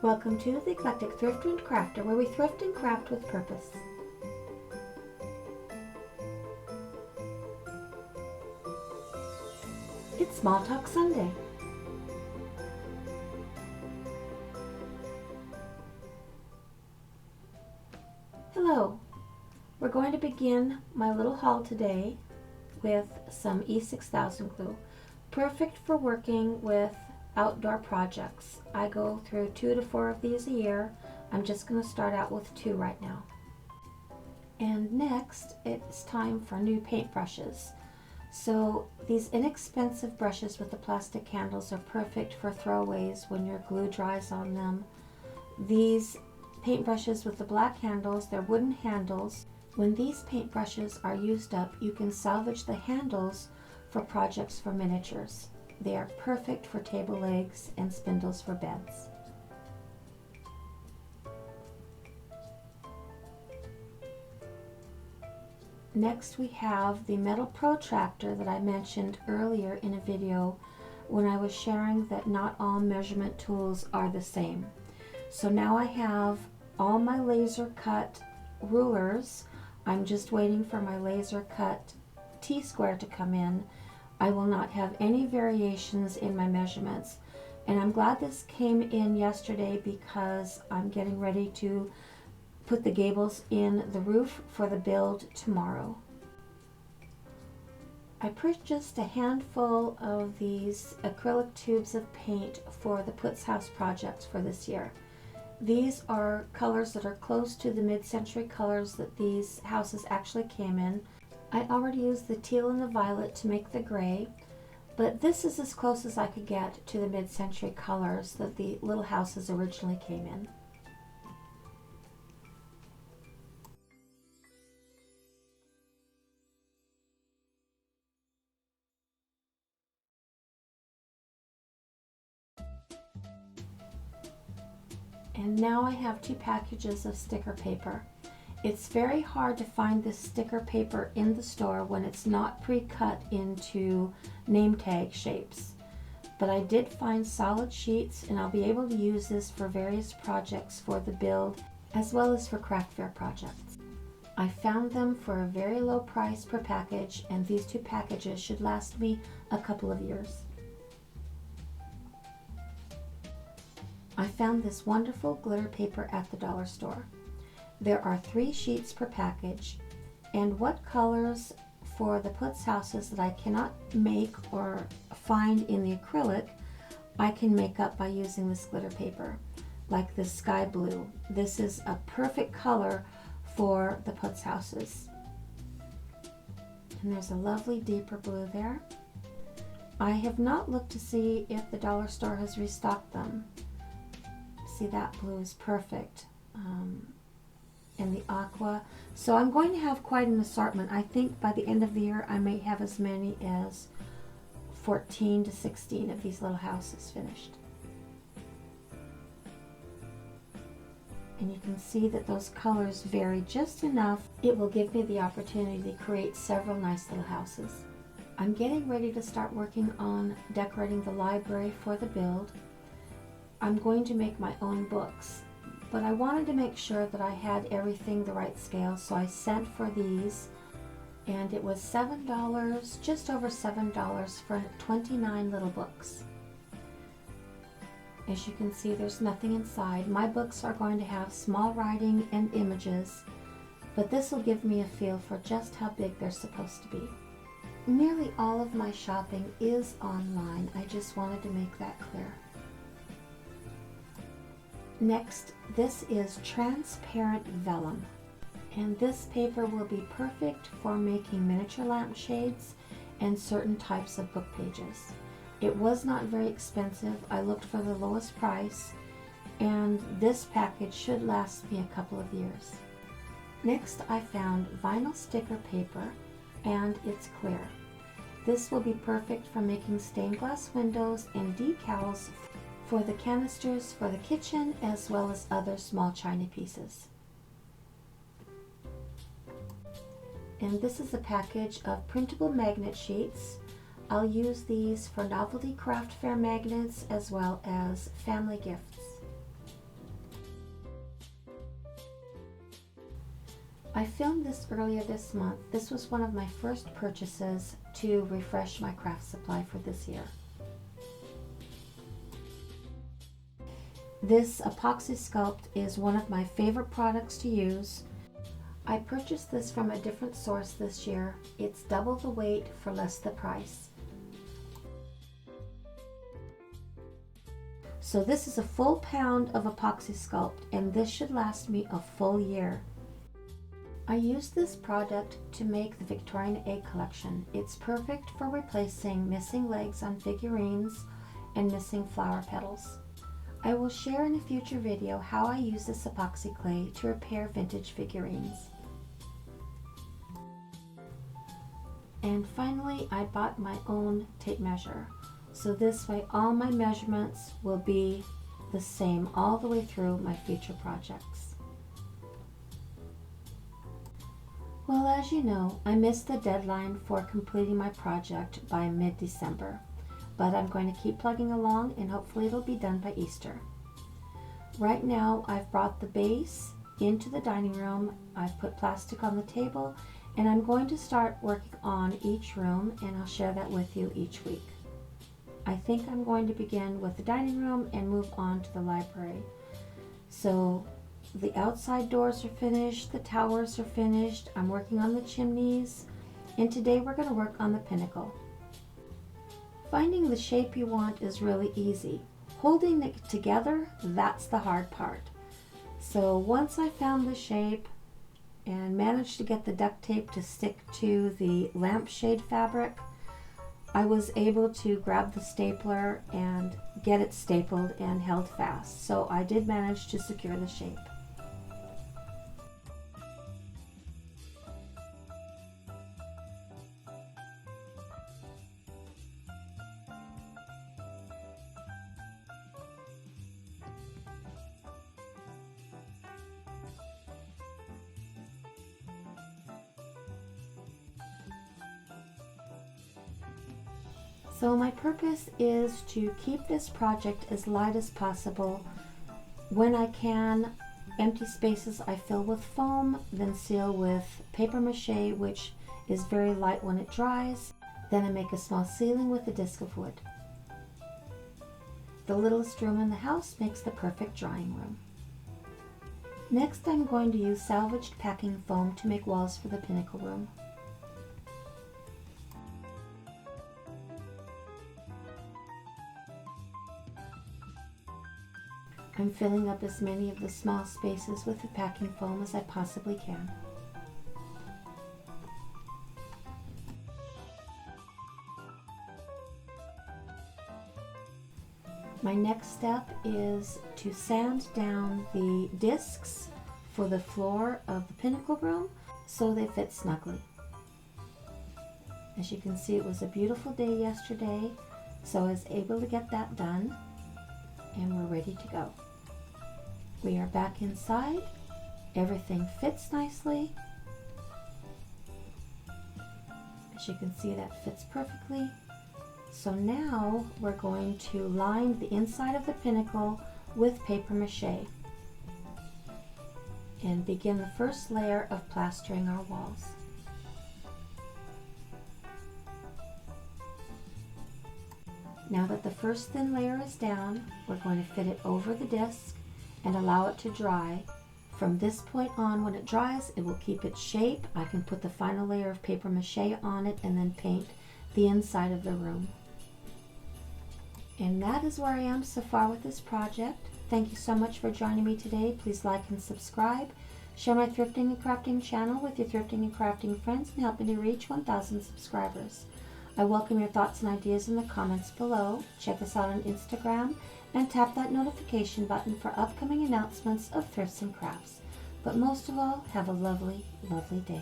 Welcome to the Eclectic Thrifter and Crafter, where we thrift and craft with purpose. It's Small Talk Sunday. Hello. We're going to begin my little haul today with some E6000 glue. Perfect for working with outdoor projects. I go through 2 to 4 of these a year. I'm just going to start out with 2 right now. And next, it's time for new paintbrushes. So these inexpensive brushes with the plastic handles are perfect for throwaways when your glue dries on them. These paintbrushes with the black handles, they're wooden handles. When these paintbrushes are used up, you can salvage the handles for projects for miniatures. They are perfect for table legs and spindles for beds. Next we have the metal protractor that I mentioned earlier in a video when I was sharing that not all measurement tools are the same. So now I have all my laser cut rulers. I'm just waiting for my laser cut T-square to come in. I will not have any variations in my measurements, and I'm glad this came in yesterday because I'm getting ready to put the gables in the roof for the build tomorrow. I purchased a handful of these acrylic tubes of paint for the Puts House projects for this year. These are colors that are close to the mid-century colors that these houses actually came in. I already used the teal and the violet to make the gray, but this is as close as I could get to the mid-century colors that the little houses originally came in. And now I have 2 packages of sticker paper. It's very hard to find this sticker paper in the store when it's not pre-cut into name tag shapes. But I did find solid sheets, and I'll be able to use this for various projects for the build as well as for craft fair projects. I found them for a very low price per package, and these 2 packages should last me a couple of years. I found this wonderful glitter paper at the dollar store. There are 3 sheets per package, and what colors for the Puts houses that I cannot make or find in the acrylic, I can make up by using this glitter paper, like this sky blue. This is a perfect color for the Puts houses. And there's a lovely deeper blue there. I have not looked to see if the dollar store has restocked them. See, that blue is perfect. And the aqua. So I'm going to have quite an assortment. I think by the end of the year I may have as many as 14 to 16 of these little houses finished. And you can see that those colors vary just enough. It will give me the opportunity to create several nice little houses. I'm getting ready to start working on decorating the library for the build. I'm going to make my own books, but I wanted to make sure that I had everything the right scale, so I sent for these, and it was $7, just over $7 for 29 little books. As you can see, there's nothing inside. My books are going to have small writing and images, but this will give me a feel for just how big they're supposed to be. Nearly all of my shopping is online. I just wanted to make that clear. Next, this is transparent vellum, and this paper will be perfect for making miniature lampshades and certain types of book pages. It was not very expensive. I looked for the lowest price, and this package should last me a couple of years. Next, I found vinyl sticker paper, and it's clear. This will be perfect for making stained glass windows and decals for the canisters for the kitchen, as well as other small china pieces. And this is a package of printable magnet sheets. I'll use these for novelty craft fair magnets as well as family gifts. I filmed this earlier this month. This was one of my first purchases to refresh my craft supply for this year. This epoxy sculpt is one of my favorite products to use. I purchased this from a different source this year. It's double the weight for less the price. So this is a full pound of epoxy sculpt, and this should last me a full year. I used this product to make the Victorian egg collection. It's perfect for replacing missing legs on figurines and missing flower petals. I will share in a future video how I use this epoxy clay to repair vintage figurines. And finally, I bought my own tape measure. So this way all my measurements will be the same all the way through my future projects. Well, as you know, I missed the deadline for completing my project by mid-December, but I'm going to keep plugging along and hopefully it'll be done by Easter. Right now, I've brought the base into the dining room. I've put plastic on the table, and I'm going to start working on each room, and I'll share that with you each week. I think I'm going to begin with the dining room and move on to the library. So the outside doors are finished, the towers are finished, I'm working on the chimneys, and today we're going to work on the pinnacle. Finding the shape you want is really easy. Holding it together, that's the hard part. So once I found the shape and managed to get the duct tape to stick to the lampshade fabric, I was able to grab the stapler and get it stapled and held fast. So I did manage to secure the shape. So my purpose is to keep this project as light as possible. When I can, empty spaces I fill with foam, then seal with paper mache, which is very light when it dries. Then I make a small ceiling with a disc of wood. The littlest room in the house makes the perfect drawing room. Next, I'm going to use salvaged packing foam to make walls for the Pinnacle room. I'm filling up as many of the small spaces with the packing foam as I possibly can. My next step is to sand down the discs for the floor of the Pinnacle room so they fit snugly. As you can see, it was a beautiful day yesterday, so I was able to get that done, and we're ready to go. We are back inside. Everything fits nicely. As you can see, that fits perfectly. So now we're going to line the inside of the Pinnacle with paper mache and begin the first layer of plastering our walls. Now that the first thin layer is down, we're going to fit it over the disc and allow it to dry. From this point on, when it dries, it will keep its shape. I can put the final layer of paper mache on it and then paint the inside of the room. And that is where I am so far with this project. Thank you so much for joining me today. Please like and subscribe. Share my thrifting and crafting channel with your thrifting and crafting friends and help me to reach 1,000 subscribers. I welcome your thoughts and ideas in the comments below. Check us out on Instagram and tap that notification button for upcoming announcements of thrifts and crafts. But most of all, have a lovely, lovely day.